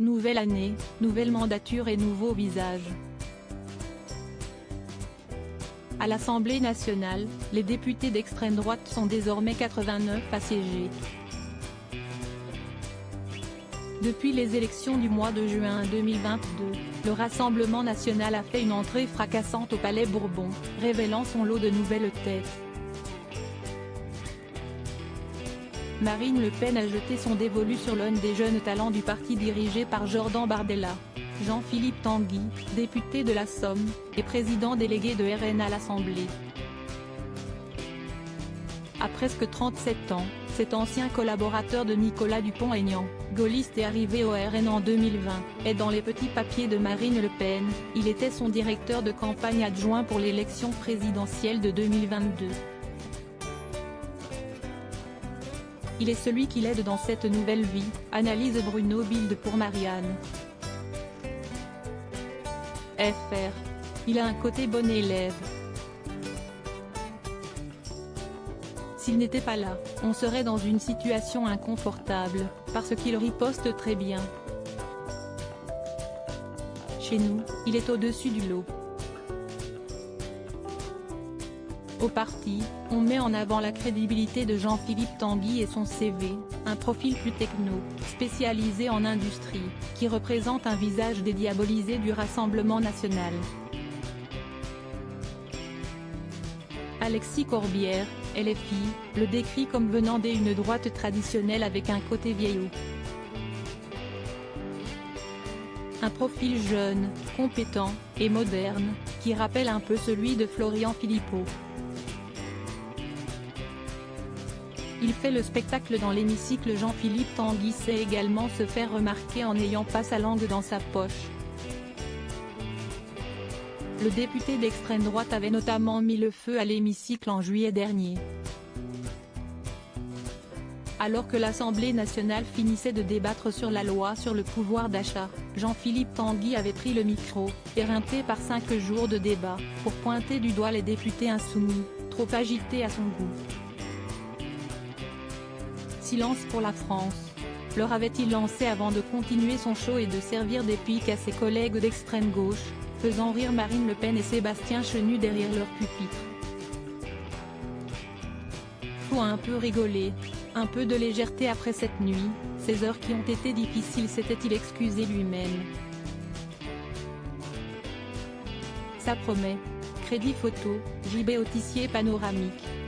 Nouvelle année, nouvelle mandature et nouveaux visages. À l'Assemblée nationale, les députés d'extrême droite sont désormais 89 à siéger. Depuis les élections du mois de juin 2022, le Rassemblement national a fait une entrée fracassante au Palais Bourbon, révélant son lot de nouvelles têtes. Marine Le Pen a jeté son dévolu sur l'un des jeunes talents du parti dirigé par Jordan Bardella. Jean-Philippe Tanguy, député de la Somme, et président délégué de RN à l'Assemblée. À presque 37 ans, cet ancien collaborateur de Nicolas Dupont-Aignan, gaulliste et arrivé au RN en 2020, est dans les petits papiers de Marine Le Pen. Il était son directeur de campagne adjoint pour l'élection présidentielle de 2022. Il est celui qui l'aide dans cette nouvelle vie, analyse Bruno Bilde pour Marianne. FR. Il a un côté bon élève. S'il n'était pas là, on serait dans une situation inconfortable, parce qu'il riposte très bien. Chez nous, il est au-dessus du lot. Au parti, on met en avant la crédibilité de Jean-Philippe Tanguy et son CV, un profil plus techno, spécialisé en industrie, qui représente un visage dédiabolisé du Rassemblement national. Alexis Corbière, LFI, le décrit comme venant d'une droite traditionnelle avec un côté vieillot. Un profil jeune, compétent, et moderne, qui rappelle un peu celui de Florian Philippot. Il fait le spectacle dans l'hémicycle. Jean-Philippe Tanguy sait également se faire remarquer en n'ayant pas sa langue dans sa poche. Le député d'extrême droite avait notamment mis le feu à l'hémicycle en juillet dernier. Alors que l'Assemblée nationale finissait de débattre sur la loi sur le pouvoir d'achat, Jean-Philippe Tanguy avait pris le micro, éreinté par 5 jours de débat, pour pointer du doigt les députés insoumis, trop agités à son goût. Silence pour la France. Leur avait-il lancé avant de continuer son show et de servir des piques à ses collègues d'extrême gauche, faisant rire Marine Le Pen et Sébastien Chenu derrière leur pupitre. Faut un peu rigoler, un peu de légèreté après cette nuit, ces heures qui ont été difficiles, s'était-il excusé lui-même. Ça promet. Crédit photo, JB Autissier panoramique.